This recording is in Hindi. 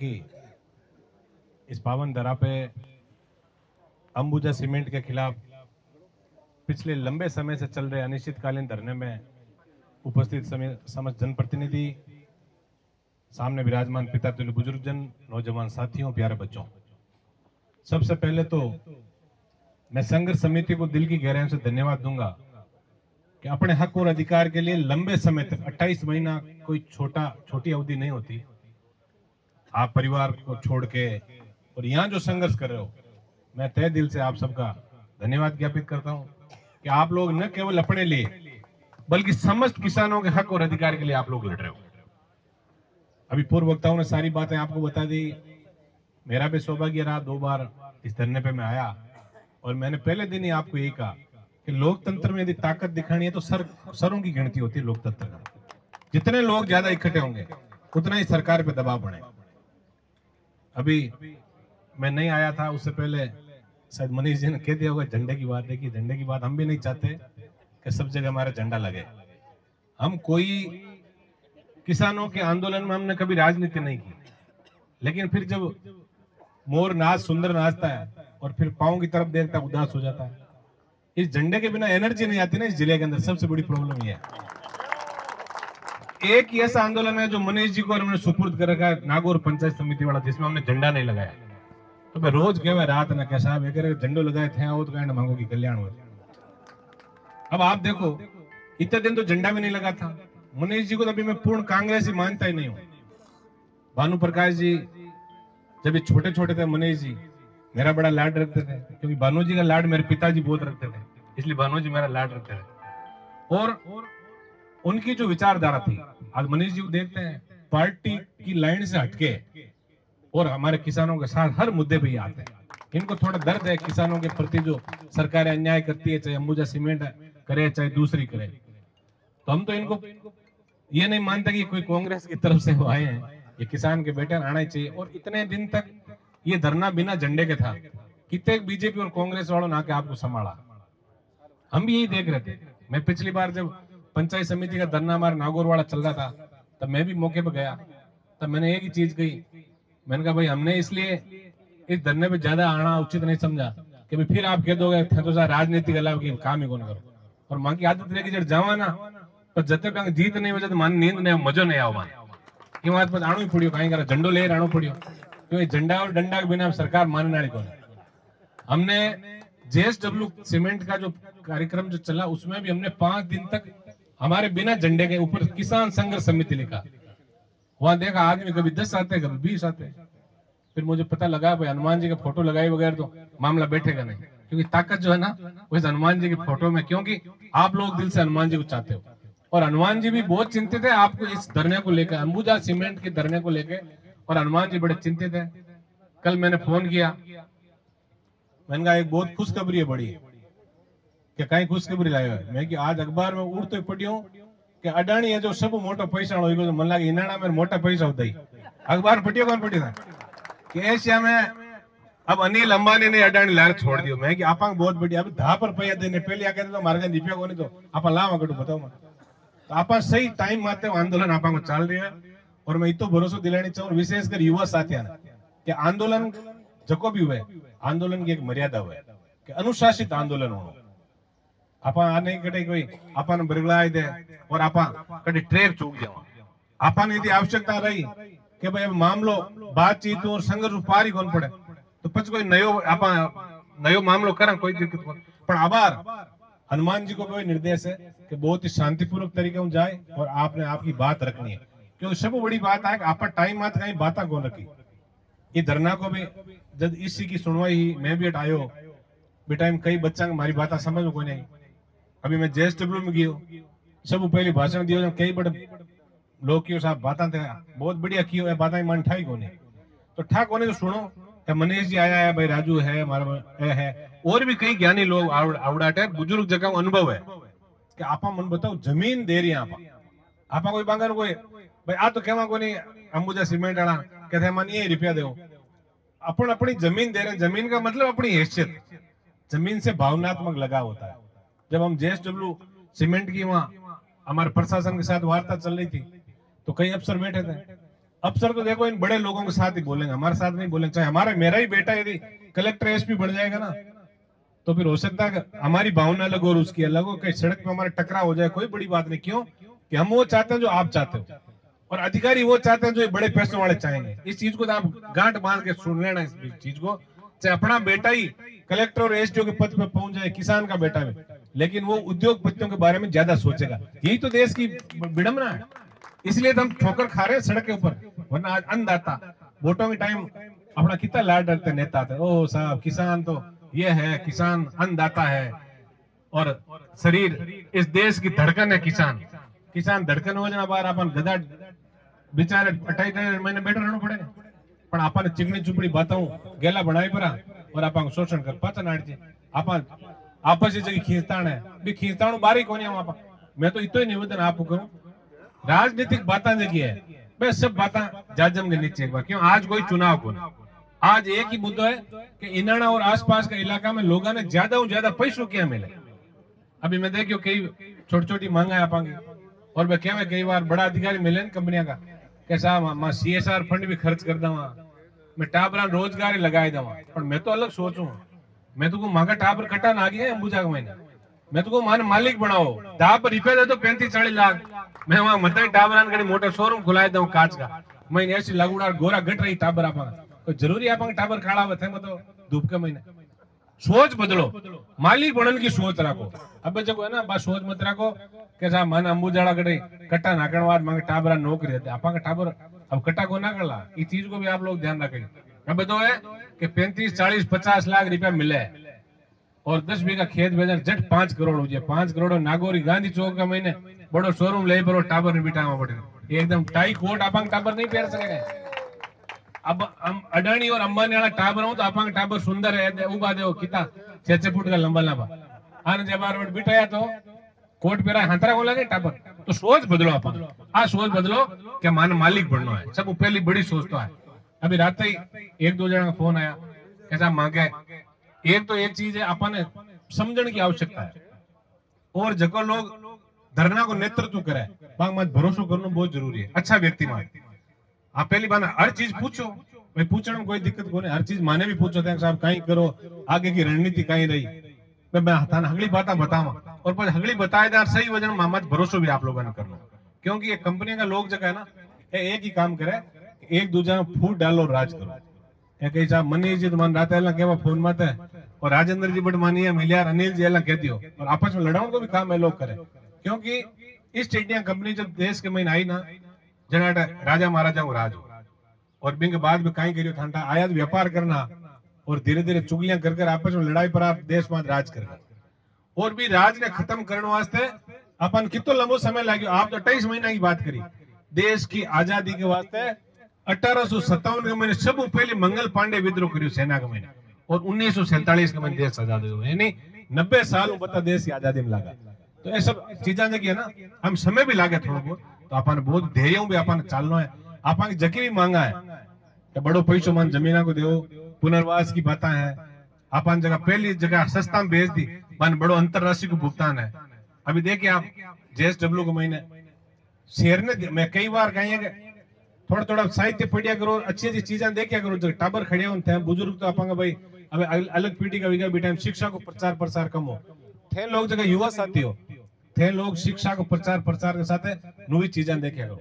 कि इस पावन धरा पे अंबुजा सीमेंट के खिलाफ पिछले लंबे समय से चल रहे अनिश्चितकालीन धरने में उपस्थित समस्त जनप्रतिनिधि, सामने विराजमान पिता तुल्य बुजुर्गजन, नौजवान साथियों, प्यारे बच्चों, सबसे पहले तो मैं संघर्ष समिति को दिल की गहराइयों से धन्यवाद दूंगा कि अपने हक और अधिकार के लिए लंबे समय तक 28 महीना कोई छोटी अवधि नहीं होती। आप परिवार को छोड़ के और यहाँ जो संघर्ष कर रहे हो, मैं तहे दिल से आप सबका धन्यवाद ज्ञापित करता हूं कि आप लोग न केवल अपने लिए बल्कि समस्त किसानों के हक और अधिकार के लिए आप लोग लड़ रहे हो। अभी पूर्व वक्ताओं ने सारी बातें आपको बता दी। मेरा भी सौभाग्य रहा, 2 बार इस धरने पे मैं आया और मैंने पहले दिन ही आपको यही कहा कि लोकतंत्र में यदि ताकत दिखानी है तो सरों की गिनती होती है। लोकतंत्र का जितने लोग ज्यादा इकट्ठे होंगे उतना ही सरकार पे दबाव बढ़े। अभी मैं नहीं आया था, उससे पहले शायद मनीष जी ने कह दिया होगा झंडे की बात है कि झंडे की बात हम भी नहीं चाहते कि सब जगह हमारा झंडा लगे। हम कोई किसानों के आंदोलन में हमने कभी राजनीति नहीं की, लेकिन फिर जब मोर नाच सुंदर नाचता है और फिर पांव की तरफ देखता है उदास हो जाता है। इस झंडे के बिना एनर्जी नहीं आती ना इस जिले के अंदर। सबसे बड़ी प्रॉब्लम ये है। एक ही ऐसा आंदोलन है जो मनीष जी को हमने सुपुर्द कर रखा है, नागौर पंचायत समिति वाला, जिसमें हमने झंडा नहीं लगाया। तो मैं रोज कह रात ना कैसा झंडो लगाए थे वो तो कहना मांगो की कल्याण हो। अब आप देखो, इतने दिन तो झंडा भी नहीं लगा था। मनीष जी को तो अभी मैं पूर्ण कांग्रेसी मानता ही नहीं हूं। भानु प्रकाश जी जब ये छोटे छोटे थे, मनीष जी मेरा बड़ा लाड रखते थे, क्योंकि भानु जी का लाड मेरे पिताजी बहुत रखते थे, इसलिए भानु जी मेरा लाड रखते थे। और उनकी जो विचारधारा थी, आज मनीष जी को देखते हैं पार्टी की लाइन से हटके और हमारे किसानों के साथ हर मुद्दे पे आते हैं। इनको थोड़ा दर्द है किसानों के प्रति, जो सरकारें अन्याय करती है, चाहे अंबुजा सीमेंट करे चाहे दूसरी करे। तो हम तो इनको ये नहीं मानते कि कोई कांग्रेस की तरफ से वो आए हैं, ये किसान के बेटे आना ही चाहिए। और इतने दिन तक ये धरना बिना झंडे के था, कितने बीजेपी और कांग्रेस वालों ने आके आपको संभाला। हम भी यही देख रहे थे। मैं पिछली बार जब पंचायत समिति का धरना हमारा नागौर वाला चल रहा था, तब मैं भी मौके पर गया। तब मैंने एक ही चीज कही, मैंने कहा भाई हमने इसलिए इस धरने पे ज्यादा आना उचित नहीं समझा कि भाई फिर आप कह दोगे तो राजनीति के अलावा काम ही कौन करो। और मां की आदत रहेगी जब जावा ना तो जब तक जीत नहीं वजह तो मन नींद नहीं मजो नहीं आवा। ये बात पर आणु ही पड़ियो, कहीं करा झंडो ले आणु पड़ियो, क्योंकि झंडा और डंडा के बिना सरकार मानने वाली कौन। हमने जेएसडब्ल्यू सीमेंट का जो कार्यक्रम जो चला, उसमें भी हमने 5 दिन तक हमारे बिना झंडे के ऊपर किसान संघर्ष समिति लिखा। वहां देखा आदमी कभी 10 आते कभी 20 आते। फिर मुझे पता लगा भाई हनुमान जी का फोटो लगाए बगैर तो मामला बैठेगा नहीं, क्योंकि ताकत जो है ना वो इस हनुमान जी की फोटो में, क्योंकि आप लोग दिल से हनुमान जी को चाहते हो। और हनुमान जी भी बहुत चिंतित है आपको इस धरने को लेकर, अंबुजा सीमेंट के धरने को लेकर, और हनुमान जी बड़े चिंतित है। कल मैंने फोन किया, मैंने कहा एक बहुत खुशखबरी है बड़ी, कि कहीं खुशखबरी लायो है। मैं कि आज अखबार में उड़ते पढ़ियो कि अडाणी है जो सब मोटो पैसा हो, मन लागे इनाणा में मोटा पैसा होता ही। अखबार पढ़ियो कौन पढ़ियो था कि एशिया में अब अनिल अंबानी ने अडाणी लार छोड़ दियो। मैं कि आपा बहुत बढ़िया, अब धा पर पैया देने पहले आके तो मार्ग दीपिया को नहीं तो आपा लावा कटू बताओ मैं। तो आपा सही टाइम माते आंदोलन आपा को चल रही है। और मैं इतो भरोसा दिलानी चाहूँ विशेषकर युवा साथियों कि आंदोलन जको भी हुए, आंदोलन की एक मर्यादा हुए कि अनुशासित आंदोलन हो। आपा आ नहीं कटे कोई आपा ने बरगलाए दे और आपा कटे ट्रैक चूक जाओ। आपा ने यदि आवश्यकता रही कि भाई अब मामलो बातचीत और संघर्ष पार ही कौन पड़े तो पछ कोई नयो मामलो करा, कोई दिक्कत नहीं। पर आभार हनुमान जी को कोई निर्देश है कि बहुत ही शांतिपूर्वक तरीके में जाए और आपने आपकी बात रखनी है, क्योंकि सब बड़ी बात है कि आप टाइम आते कहीं बात कौन रखी। ये धरना को भी जब इसी की सुनवाई ही मैं भी आयो बेटा, कई बच्चा हमारी बात समझ में कोई नहीं। अभी मैं जेएसडब्ल्यू में गयो, सब पहले भाषण दियो, कई बड़े लोग की साहब बात बहुत बढ़िया की है, बात मन ठाई कोने तो ठा कोने तो सुनो कि मनीष जी आया है, भाई राजू है, हमारा है, और भी कई ज्ञानी लोग आवड़ाटे बुजुर्ग जगह अनुभव है कि आपा मन बताओ जमीन दे रही आपा कोई बांगर कोई भाई आ तो कहवा कोनी अंबुजा सीमेंट वाला कहते मन ये रुपया दो, अपन अपनी जमीन दे रहे हैं। जमीन का मतलब अपनी हैसियत, जमीन से भावनात्मक लगाव होता है। जब हम जेएसडब्ल्यू सीमेंट की वहां हमारे प्रशासन के साथ वार्ता चल रही थी तो कई अफसर बैठे थे, अफसर तो देखो इन बड़े लोगों के साथ ही बोलेंगे, हमारे साथ नहीं बोलेंगे। चाहे हमारा मेरा ही बेटा यदि कलेक्टर एसपी बन जाएगा ना, तो फिर हो सकता है कि हमारी भावना अलग और उसकी अलग हो, कहीं सड़क पे हमारा टकराव हो जाए, कोई बड़ी बात नहीं। क्यों कि हम वो चाहते हैं जो आप चाहते हो, और अधिकारी वो चाहते हैं जो ये बड़े पैसों वाले चाहेंगे। इस चीज को तो आप गांठ बांध के सुन लेना, इस चीज को। चाहे अपना बेटा ही कलेक्टर और एसडीओ के पद पे पहुंच जाए, किसान का बेटा भी, लेकिन वो उद्योगपतियों के बारे में ज्यादा सोचेगा। यही तो देश की विडंबना है। इसलिए तो हम ठोकर खा रहे हैं सड़क के ऊपर। वरना आज अन्नदाता वोटों के टाइम अपना कितना लाड रखते नेता थे, ओ साहब किसान तो ये है, किसान अन्नदाता है, और शरीर इस देश की धड़कन है किसान। किसान धड़कन हो जाए बार अपन गधा बिचारे 28 महीने बैठे रहना पड़ेगा, પણ આપણને ચીકણી ચૂપડી બાતાઉં ગેલા બનાવી પરા और आपा शोषण कर पाचा नाड़जे आपा आपस जगह खींचताण है भी खींचताणु बारी कोनी हम आपा। मैं तो इतो ही निवेदन आपको करूं, राजनीतिक बातें जगी है बे सब बातें जाजम के नीचे एक बार। क्यों आज कोई चुनाव को आज एक ही मुद्दा है कि इनाना और आसपास के इलाका में लोगों ने ज्यादा पैसों क्या मिले। अभी मैं देखियो कई छोटी छोटी मांगा पांगे, और मैं क्या कई बार बड़ा अधिकारी मिले कंपनियां का कैसा मैं CSR फंड भी खर्च कर दवा, मैं टाबरा रोजगार लगाए दवा। पर मैं तो अलग सोचूं, मैं तो को मांगा टाबर कटा ना गया अंबुजा का महीना, मैं तो को मान मालिक बनाओ। टाबर रिपेयर है तो 35-40 लाख, मैं वहां मत टाबरान कड़ी मोटर शोरूम खुलाए दऊं कांच का, मैं ऐसी लगुड़ा गोरा गट रही टाबर आपा तो जरूरी आपा टाबर खाड़ा थे मतलब धूप के महीने। सोच बदलो, मालिक बनने की सोच रखो। अब जो है ना बस सोच मत रखो कि साहब मन अंबुजाड़ा कटे कट्टा नाकण बाद मांगे टाबरा नौकरी रहते आपा का टाबर अब कट्टा को ना करला। इस चीज को भी आप लोग ध्यान रखें। अब तो है कि 35-40-50 लाख रुपया मिले और 10 बीघा खेत बेचने जट 5 करोड़ हो जाए। 5 करोड़ नागौरी गांधी चौक का महीने बड़ो शोरूम ले पर टाबर ने बिठावा पड़े एकदम टाई कोट आपा टाबर नहीं पहन सकेगा। अब हम अडानी और अंबानी वाला टाबर हूं तो आपा टाबर सुंदर है उबा दे कितना 6 फुट का लंबा लंबा आने जब बार बिठाया तो कोट पेरा हंतरा को लगे टाबर। तो सोच बदलो आप, आ सोच बदलो कि मान मालिक बनना है। सब पहली बड़ी सोच तो है। अभी रात ही 1-2 जना का फोन आया कैसा मांगे एक तो एक चीज है अपन समझने की आवश्यकता है, और जगह लोग धरना को नेतृत्व करे बाग मत भरोसा करना बहुत जरूरी है। अच्छा व्यक्ति मान आप पहली बार हर चीज पूछो, भाई पूछने में कोई दिक्कत को नहीं। हर चीज माने भी पूछो थे साहब कहीं करो आगे की रणनीति कहीं रही मैं हगली बात बतावा और पर हगली बताएदार सही वजन मामत भरोसा भी आप लोगों ने करना। क्योंकि ये कंपनी का लोग जगह है ना एक ही काम करे, एक दूसरे में फूट डालो राज करो। कहीं साहब मनीष जी तो मन रात केवा फोन मत है और राजेंद्र जी बट मानिए मिलियार अनिल जी कह दियो और आपस में लड़ाओ को भी काम है लोग करे। क्योंकि ईस्ट इंडिया कंपनी जब देश के महीने आई ना जना राजा महाराजा को राज और बिंग बाद में कहीं करियो ठंडा आयात व्यापार करना और धीरे धीरे चुगलियां कर आपस में लड़ाई पर आप देश में राज करना। और भी राज ने खत्म करने वास्ते अपन कितो लंबो समय लगे। आप तो 28 महीना की बात करी देश की आजादी के वास्ते 1857 के महीने सब पहले मंगल पांडे विद्रोह करियो सेना के महीने और 1947 के महीने देश आजाद हुआ यानी 90 साल बता देश की आजादी में लगा। तो ये सब चीजा जो है ना हम समय भी लागे थोड़ा बहुत तो अपन बहुत धैर्य भी अपन चालना है। अपन जकी भी मांगा है कि बड़ो पैसो मन जमीना को दो पुनर्वास की बातें है अपन जगह पहली जगह सस्ता में भेज दी मन बड़ो अंतरराष्ट्रीय को भुगतान है। अभी देखिए आप JSW के महीने शेर ने मैं कई बार कही है थोड़ा थोड़ा साहित्य पढ़िया करो अच्छी अच्छी चीजें देखिया करो जो टाबर खड़े होते हैं बुजुर्ग तो अपन भाई अब अलग पीढ़ी का विगा बेटा शिक्षा को प्रचार प्रसार कम हो थे लोग जगह युवा साथी हो थे लोग शिक्षा को प्रचार प्रसार के साथ नवी चीजें देखिया करो।